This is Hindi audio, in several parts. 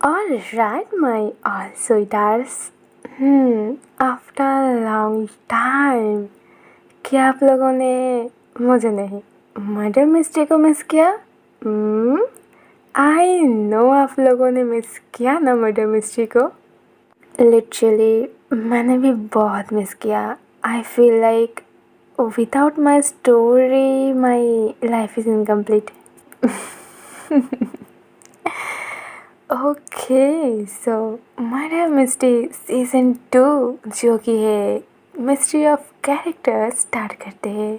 All right, my all sweethearts. After a long time. क्या आप लोगों ने मुझे नहीं मर्डर मिस्ट्री को मिस किया? आई नो आप लोगों ने मिस किया ना मर्डर मिस्ट्री को। लिटरली मैंने भी बहुत मिस किया। I feel like without my story my life is incomplete. Okay so murder mystery season 2 जो कि है मिस्ट्री ऑफ कैरेक्टर स्टार्ट करते हैं।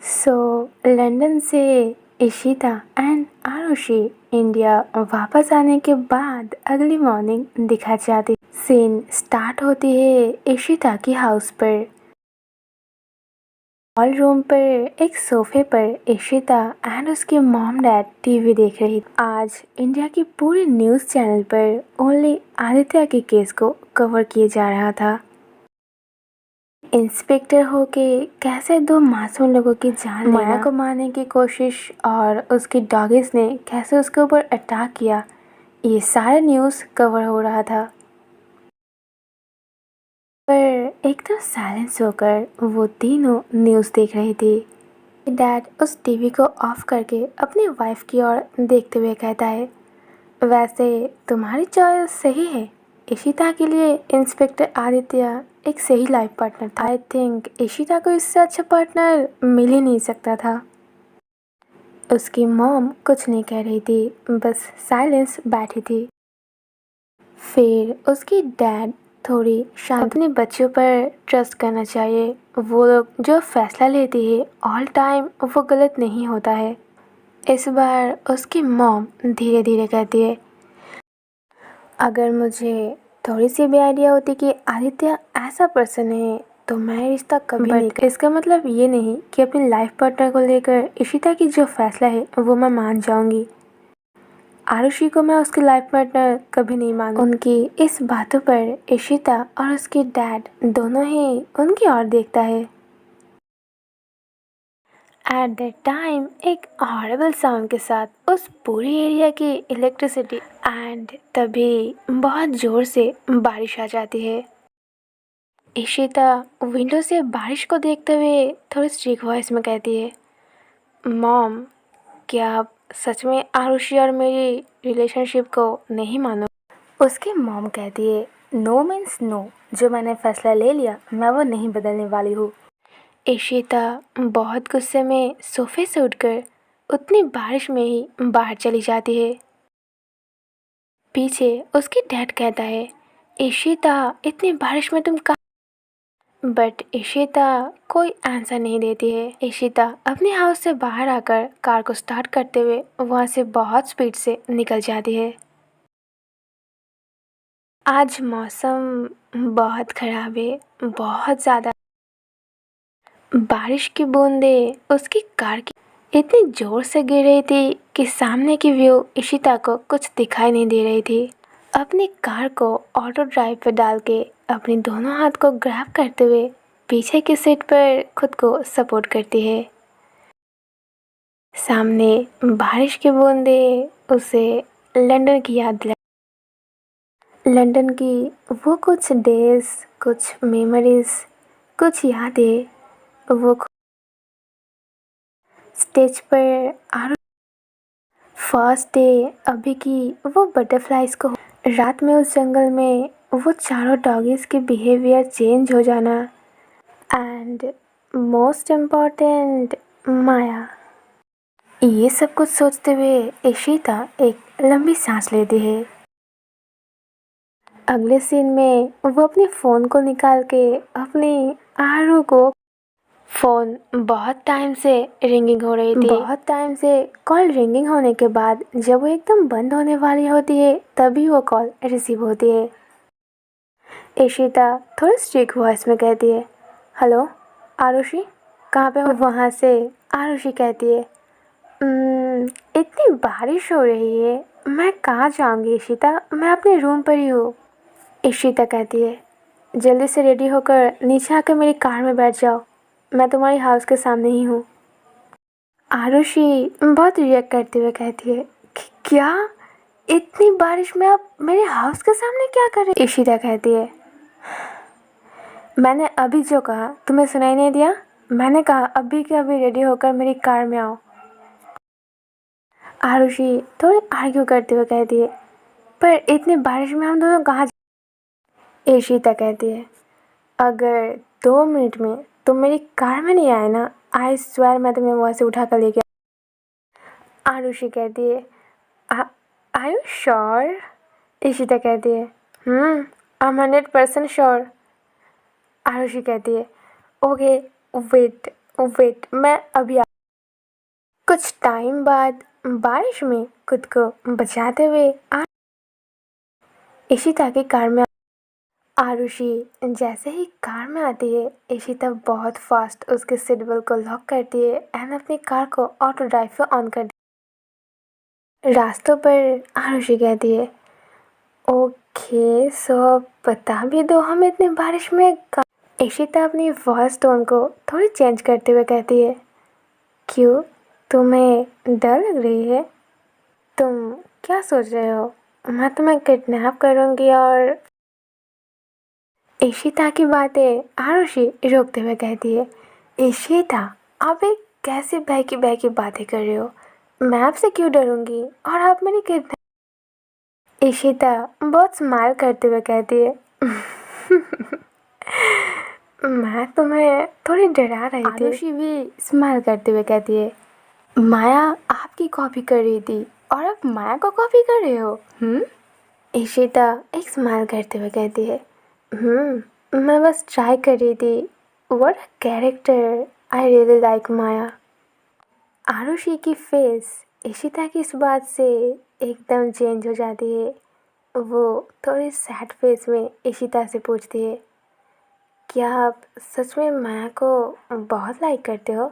सो लंदन से इशिता एंड आरुषि इंडिया वापस आने के बाद अगली मॉर्निंग दिखा जाती। सीन स्टार्ट होती है इशिता की हाउस पर। हॉल रूम पर एक सोफे पर इशिता एंड उसके मॉम डैड टीवी देख रही। आज इंडिया की पूरी न्यूज़ चैनल पर ओनली आदित्य के केस को कवर किया जा रहा था। इंस्पेक्टर होके कैसे दो मासूम लोगों की जान माया को मारने की कोशिश और उसकी डॉगीज ने कैसे उसके ऊपर अटैक किया, ये सारा न्यूज़ कवर हो रहा था। पर एकदम साइलेंस होकर वो तीनों न्यूज़ देख रही थी। डैड उस टीवी को ऑफ करके अपनी वाइफ की ओर देखते हुए कहता है, वैसे तुम्हारी चॉइस सही है। इशिता के लिए इंस्पेक्टर आदित्य एक सही लाइफ पार्टनर था। आई थिंक इशिता को इससे अच्छा पार्टनर मिल ही नहीं सकता था। उसकी मॉम कुछ नहीं कह रही थी, बस साइलेंस बैठी थी। फिर उसकी डैड थोड़ी शांत, अपने बच्चों पर ट्रस्ट करना चाहिए। वो लोग जो फैसला लेती है ऑल टाइम वो गलत नहीं होता है। इस बार उसकी मॉम धीरे धीरे कहती है, अगर मुझे थोड़ी सी भी आइडिया होती कि आदित्य ऐसा पर्सन है तो मैं रिश्ता कभी नहीं कर। इसका मतलब ये नहीं कि अपनी लाइफ पार्टनर को लेकर इशिता की जो फैसला है वो मैं मान जाऊंगी। आरुषि को मैं उसकी लाइफ पार्टनर कभी नहीं मानूंगी। उनकी इस बातों पर इशिता और उसके डैड दोनों ही उनकी ओर देखता है। एट दैट टाइम एक हॉरेबल साउंड के साथ उस पूरी एरिया की इलेक्ट्रिसिटी एंड तभी बहुत ज़ोर से बारिश आ जाती है। इशिता विंडो से बारिश को देखते हुए थोड़ी स्ट्रिक्ट वॉइस में कहती है, मॉम क्या आप सच में आरुषि और मेरी रिलेशनशिप को नहीं मानो? उसकी मॉम कहती है, नो मीन्स नो, जो मैंने फैसला ले लिया मैं वो नहीं बदलने वाली हूँ। इशिता बहुत गुस्से में सोफे से उठकर उतनी बारिश में ही बाहर चली जाती है। पीछे उसकी डैड कहता है, इशिता इतनी बारिश में तुम कहाँ? बट इशिता कोई आंसर नहीं देती है। इशिता अपने हाउस से बाहर आकर कार को स्टार्ट करते हुए वहाँ से बहुत स्पीड से निकल जाती है। आज मौसम बहुत ख़राब है, बहुत ज़्यादा बारिश की बूंदें उसकी कार की इतनी ज़ोर से गिर रही थी कि सामने की व्यू इशिता को कुछ दिखाई नहीं दे रही थी। अपनी कार को ऑटो ड्राइव पर डाल के अपनी दोनों हाथ को ग्रैब करते हुए पीछे की सीट पर खुद को सपोर्ट करती है। सामने बारिश की बूंदें उसे लंदन की याद दिला, लंदन की वो कुछ डेज, कुछ मेमोरीज, कुछ यादें। वो स्टेज पर आरुषि फर्स्ट डे अभी की वो बटरफ्लाइज को, रात में उस जंगल में वो चारों डॉगीज के बिहेवियर चेंज हो जाना एंड मोस्ट इम्पॉर्टेंट माया। ये सब कुछ सोचते हुए इशिता एक लंबी सांस लेती है। अगले सीन में वो अपने फ़ोन को निकाल के अपनी आरू को, फ़ोन बहुत टाइम से रिंगिंग हो रही थी। बहुत टाइम से कॉल रिंगिंग होने के बाद जब वो एकदम बंद होने वाली होती है तभी वो कॉल रिसीव होती है। इशिता थोड़ी स्ट्रिक्ट वॉइस में कहती है, हेलो आरुषि कहाँ पे हो? वहाँ से आरुषि कहती है, इतनी बारिश हो रही है, मैं कहाँ जाऊँगी इशिता, मैं अपने रूम पर ही हूँ। इशिता कहती है, जल्दी से रेडी होकर नीचे आकर मेरी कार में बैठ जाओ, मैं तुम्हारी हाउस के सामने ही हूँ। आरुषि बहुत रिएक्ट करते हुए कहती है, क्या इतनी बारिश में आप मेरे हाउस के सामने क्या कर रहे? इशिता कहती है, मैंने अभी जो कहा तुम्हें सुनाई नहीं दिया? मैंने कहा अभी के अभी रेडी होकर मेरी कार में आओ। आरुषि थोड़ी आर्ग्यू करते हुए कहती है, पर इतनी बारिश में हम दोनों कहाँ इशिता कहती है, अगर 2 मिनट में तुम मेरी कार में नहीं आए ना, आई स्वेयर मैं तुम्हें वहाँ से उठा कर लेके। आरुषि कहती है, आर यू श्योर? इशिता कहती है, आई एम 100% श्योर। आरुषि कहती है, ओके वेट वेट मैं अभी कुछ टाइम बाद बारिश में खुद को बचाते हुए इशिता की कार में आरुषि जैसे ही कार में आती है, इशिता बहुत फास्ट उसके सीट बेल्ट को लॉक करती है एंड अपनी कार को ऑटो ड्राइव पे ऑन कर दी। रास्तों पर आरुषि कहती है, ओके सो बता भी दो हम इतनी बारिश में इशिता अपनी वॉइस टोन को थोड़ी चेंज करते हुए कहती है, क्यों तुम्हें डर लग रही है? तुम क्या सोच रहे हो मैं तुम्हें किडनैप करूंगी? और इशिता की बातें आरुषि रोकते हुए कहती है, इशिता आप एक कैसे बहकी बातें कर रहे हो? मैं आपसे क्यों डरूंगी और आप मेरी किडनैप। इशिता बहुत स्माइल करते हुए कहती है, मैं तुम्हें थोड़ी डरा रही थी। आरुषि भी स्माइल करते हुए कहती है, माया आपकी कॉपी कर रही थी और आप माया को कॉपी कर रहे हो? इशिता एक स्माइल करते हुए कहती है, मैं बस ट्राई कर रही थी। What a character, I really like Maya. Aarushi की फेस इशिता की इस बात से एकदम चेंज हो जाती है। वो थोड़ी सैड फेस में इशिता से पूछती है, क्या आप सच में माया को बहुत लाइक करते हो?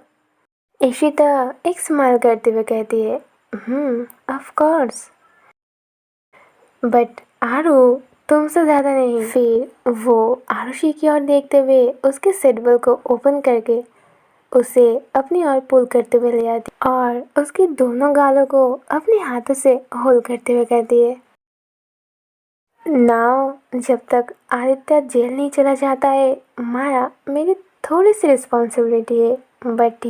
इशिता एक स्माइल करते हुए कहती है, ऑफ कोर्स, बट आरू तुमसे ज़्यादा नहीं। फिर वो आरुषि की ओर देखते हुए उसके सेटबल को ओपन करके उसे अपनी ओर पुल करते हुए ले आती और उसके दोनों गालों को अपने हाथों से होल्ड करते हुए कहती है, नाउ जब तक आदित्य जेल नहीं चला जाता है माया मेरी थोड़ी सी रिस्पॉन्सिबिलिटी है, but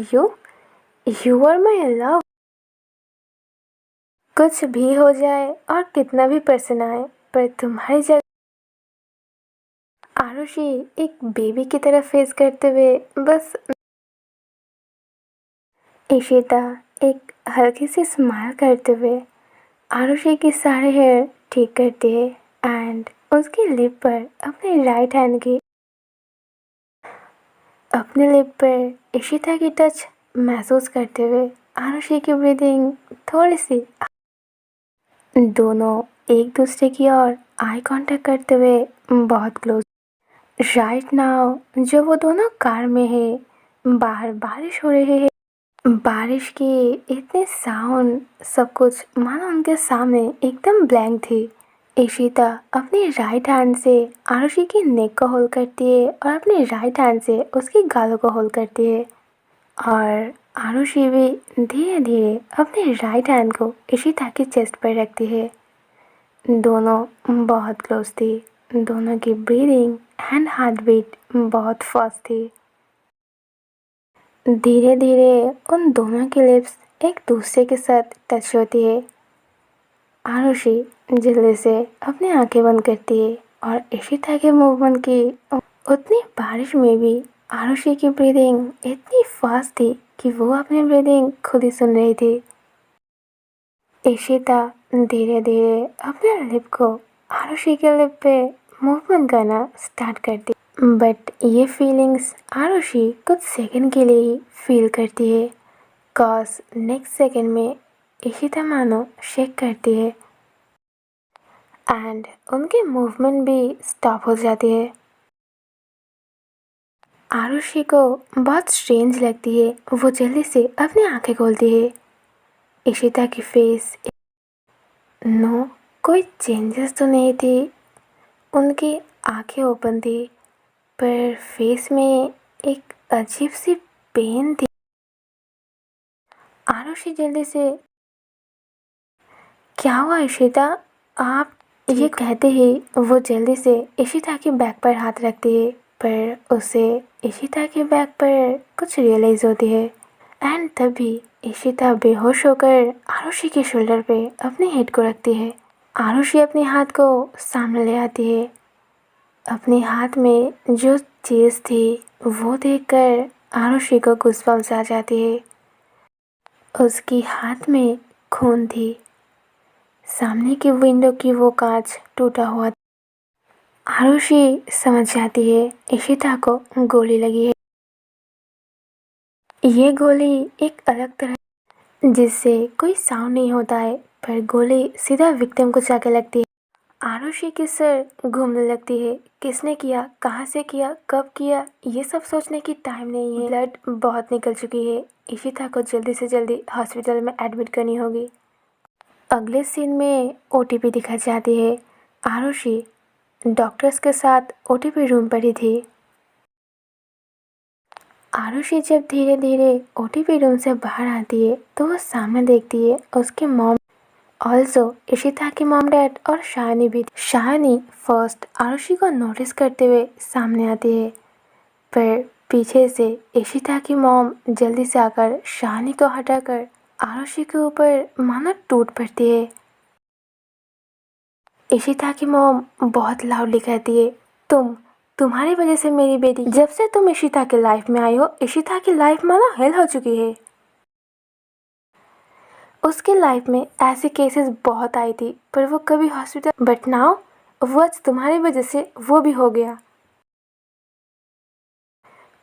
you are my love. कुछ भी हो जाए और कितना भी पर्सन आए, पर तुम्हारी जगह। आरुषि एक बेबी की तरह फेस करते हुए बस। इशिता एक हल्की सी स्माइल करते हुए आरुषि की सारे हेयर ठीक करती है एंड उसकी लिप पर अपने लिप पर इशिता की टच महसूस करते हुए आरुषि की ब्रीदिंग थोड़ी सी। दोनों एक दूसरे की ओर आई कांटेक्ट करते हुए बहुत क्लोज। राइट नाउ जो वो दोनों कार में है, बाहर बारिश हो रही है। बारिश की इतने साउंड सब कुछ मानो उनके सामने एकदम ब्लैंक थी। इशिता अपनी राइट हैंड से आरुषि की नेक को होल्ड करती है और अपनी राइट हैंड से उसकी गालों को होल्ड करती है और आरुषि भी धीरे धीरे अपनी राइट हैंड को इशिता की चेस्ट पर रखती है। दोनों बहुत क्लोज थी। दोनों की ब्रीदिंग एंड हार्ट बीट बहुत फास्ट थी। धीरे धीरे उन दोनों की लिप्स एक दूसरे के साथ टच होती है। आरुषि जल्दी से अपनी आंखें बंद करती है और इशिता के मूवमेंट की उतनी बारिश में भी आरुषि की ब्रीदिंग इतनी फास्ट थी कि वो अपनी ब्रीदिंग खुद ही सुन रही थी। इशिता धीरे धीरे अपने लिप को आरुषि के लिप पे मूवमेंट करना स्टार्ट करती, बट ये फीलिंग्स आरुषि कुछ सेकंड के लिए ही फील करती है। कॉज नेक्स्ट सेकंड में इशिता मानो शेक करती है एंड उनकी मूवमेंट भी स्टॉप हो जाती है। आरुषि को बहुत स्ट्रेंज लगती है। वो जल्दी से अपनी आंखें खोलती है। इशिता की फेस नो कोई चेंजेस तो नहीं थी। उनकी आंखें ओपन थी पर फेस में एक अजीब सी पेन थी। आरुषि जल्दी से क्या हुआ इशिता, आप ये कहते ही वो जल्दी से इशिता के बैग पर हाथ रखती है, पर उसे इशिता के बैग पर कुछ रियलाइज होती है। एंड तभी इशिता बेहोश होकर आरुषि के शोल्डर पे अपने हेड को रखती है। आरुषि अपने हाथ को सामने ले आती है। अपने हाथ में जो चीज़ थी वो देखकर आरुषि को गूज़बम्स आ जाती है। उसकी हाथ में खून थी। सामने की विंडो की वो कांच टूटा हुआ। आरुषि समझ जाती है इशिता को गोली लगी है। ये गोली एक अलग तरह जिससे कोई साउंड नहीं होता है, पर गोली सीधा विक्टिम को जाके लगती है। आरुषि की सर घूमने लगती है। किसने किया, कहाँ से किया, कब किया, ये सब सोचने की टाइम नहीं है। ब्लड बहुत निकल चुकी है। इशिता को जल्दी से जल्दी हॉस्पिटल में एडमिट करनी होगी। अगले सीन में ओटीपी दिखाई जाती है। आरुषि डॉक्टर्स के साथ ओटीपी रूम पर ही थी। आरुषि जब धीरे धीरे ओटीपी रूम से बाहर आती है तो वो सामने देखती है उसके मॉम, ऑल्सो इशिता की मॉम डैड और शायनी भी। शायनी फर्स्ट आरुषि को नोटिस करते हुए सामने आती है, पर पीछे से इशिता की मॉम जल्दी से आकर शायनी को हटाकर आरुषि के ऊपर मानो टूट पड़ती है। इशिता की मॉम बहुत लाउडली कहती है, तुम्हारी वजह से मेरी बेटी, जब से तुम इशिता के लाइफ में आई हो इशिता की लाइफ मानो हेल हो चुकी है। उसके लाइफ में ऐसे केसेस बहुत आई थी पर वो कभी हॉस्पिटल, बट नाउ वो आज तुम्हारी वजह से वो भी हो गया।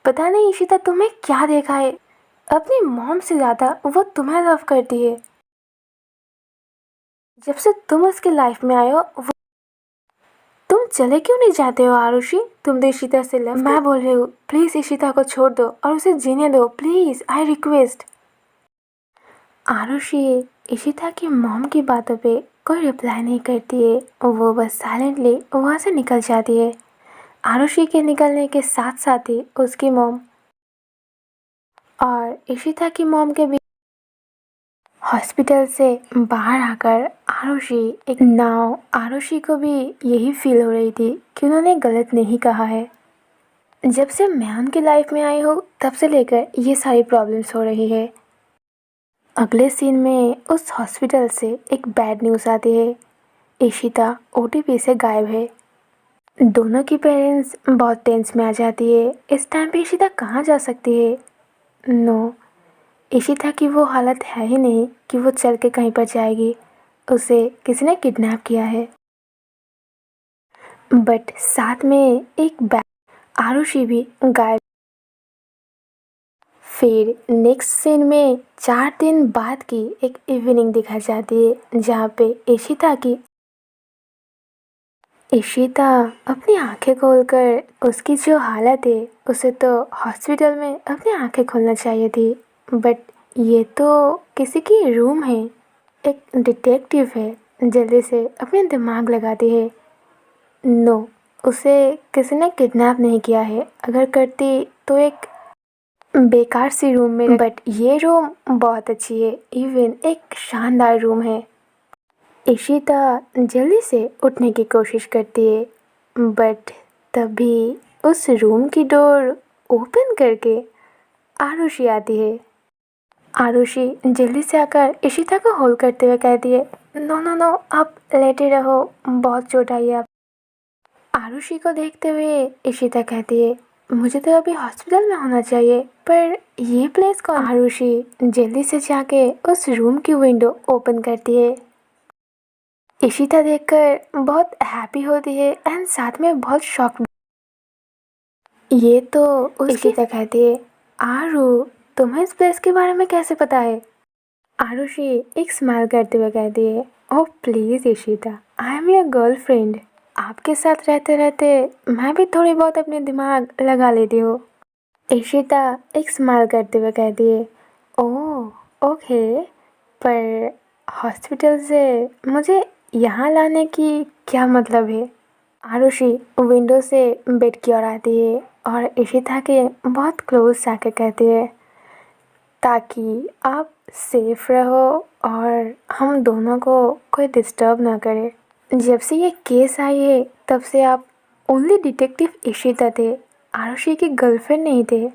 पता नहीं इशिता तुम्हें क्या देखा है, अपनी मॉम से ज़्यादा वो तुम्हें लव करती है। जब से तुम उसके लाइफ में आए हो तुम चले क्यों नहीं जाते हो आरुषि, तुम तो इशिता से लव। मैं बोल रही हूँ प्लीज़ इशिता को छोड़ दो और उसे जीने दो, please I request. Arushi Ishita की मॉम की बातों पे कोई रिप्लाई नहीं करती है। वो बस साइलेंटली वहाँ से निकल जाती है। आरुषि के निकलने के साथ साथ ही उसकी मॉम और इशिता की मॉम के बीच हॉस्पिटल से बाहर आकर आरुषि को भी यही फील हो रही थी कि उन्होंने गलत नहीं कहा है। जब से मैं उनकी लाइफ में आई हूँ तब से लेकर ये सारी प्रॉब्लम्स हो रही है। अगले सीन में उस हॉस्पिटल से एक बैड न्यूज़ आती है। इशिता ओटीपी से गायब है। दोनों की पेरेंट्स बहुत टेंस में आ जाती है। इस टाइम पे इशिता कहाँ जा सकती है। नो, इशिता की वो हालत है ही नहीं कि वो चल के कहीं पर जाएगी। उसे किसी ने किडनैप किया है। बट साथ में एक बैग, आरुषि भी गायब। फिर नेक्स्ट सीन में 4 दिन बाद की एक इवनिंग दिखाई जाती है जहाँ पे इशिता अपनी आंखें खोलकर, उसकी जो हालत है उसे तो हॉस्पिटल में अपनी आंखें खोलना चाहिए थी, बट ये तो किसी की रूम है। एक डिटेक्टिव है, जल्दी से अपने दिमाग लगाती है। नो, उसे किसी ने किडनैप नहीं किया है, अगर करती तो एक बेकार सी रूम में, बट ये रूम बहुत अच्छी है, इवन एक शानदार रूम है। इशिता जल्दी से उठने की कोशिश करती है, बट तभी उस रूम की डोर ओपन करके आरुषि आती है। आरुषि जल्दी से आकर इशिता को होल्ड करते हुए कहती है, नो नो नो, आप लेटे रहो, बहुत चोट आई है आप। आरुषि को देखते हुए इशिता कहती है, मुझे तो अभी हॉस्पिटल में होना चाहिए, पर ये प्लेस कौन। आरुषि जल्दी से जाके उस रूम की विंडो ओपन करती है। इशिता देखकर बहुत हैप्पी होती है एंड साथ में बहुत शॉक। ये तो इशिता कहती है, आरू तुम्हें इस प्लेस के बारे में कैसे पता है। आरुषि एक स्माइल करते हुए कहती है, oh please Ishita, I am your girlfriend. आपके साथ रहते रहते मैं भी थोड़ी बहुत अपने दिमाग लगा लेती हूँ। इशिता एक स्माइल करते हुए कहती है, ओह ओके, पर हॉस्पिटल से मुझे यहाँ लाने की क्या मतलब है। आरुषि विंडो से बेड की ओर आती है और इशिता के बहुत क्लोज जाके कहती है, ताकि आप सेफ रहो और हम दोनों को कोई डिस्टर्ब ना करे। जब से ये केस आई है तब से आप ओनली डिटेक्टिव इशिता थे, आरुषि की गर्लफ्रेंड नहीं थे।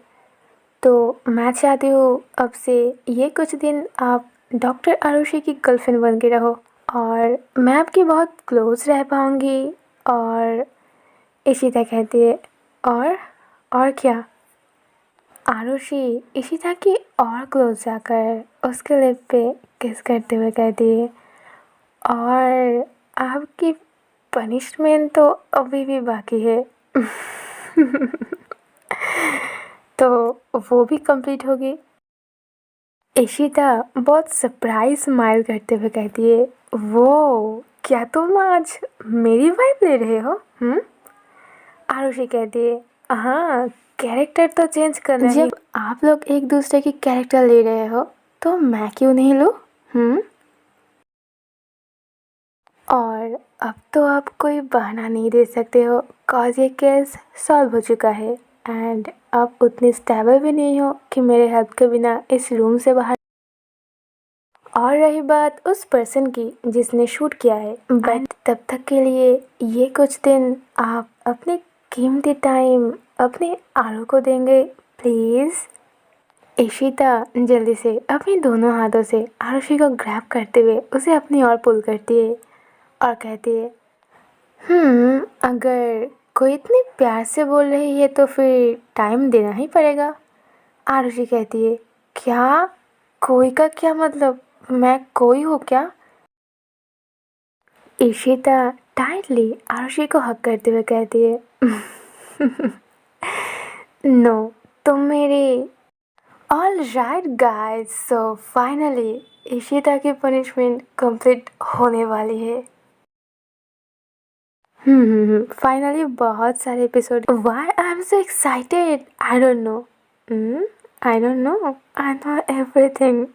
तो मैं चाहती हूँ अब से ये कुछ दिन आप डॉक्टर आरुषि की गर्लफ्रेंड बन के रहो और मैं आपकी बहुत क्लोज रह पाऊँगी। और इशिता कहती है और क्या। आरुषि इशिता की और क्लोज जाकर उसके लिप पे किस करते हुए कहती है, और आपकी पनिशमेंट तो अभी भी बाकी है। तो वो भी कंप्लीट होगी। इशिता बहुत सरप्राइज स्माइल करते हुए कहती है, वो क्या तुम आज मेरी वाइफ ले रहे हो? आरुषि कहती है, हाँ, कैरेक्टर तो चेंज करना ही। जब आप लोग एक दूसरे की कैरेक्टर ले रहे हो तो मैं क्यों नहीं लूँ? और अब तो आप कोई बहाना नहीं दे सकते हो, कॉज ये केस सॉल्व हो चुका है एंड आप उतनी स्टेबल भी नहीं हो कि मेरे हेल्प के बिना इस रूम से बाहर। और रही बात उस पर्सन की जिसने शूट किया है, बट तब तक के लिए ये कुछ दिन आप अपने कीमती टाइम अपने आरू को देंगे प्लीज़। इशिता जल्दी से अपने दोनों हाथों से आरुषि को ग्रैब करते हुए उसे अपनी ओर पुल करती है और कहती है, अगर कोई इतने प्यार से बोल रही है तो फिर टाइम देना ही पड़ेगा। आरुषि कहती है, क्या? कोई का क्या मतलब? मैं कोई हूँ क्या? इशिता टाइटली आरुषि को हक करते हुए कहती है, नो, तुम मेरी। All right guys, so finally Ishita की पनिशमेंट कंप्लीट होने वाली है। फाइनली बहुत सारे episode. Why I am so excited, I don't know. I don't know, I know everything.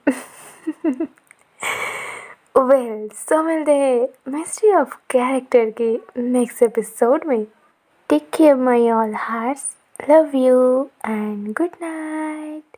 Well, so मिलते हैं मिस्ट्री ऑफ कैरेक्टर के नेक्स्ट एपिसोड में। Take care my all hearts, love you and good night.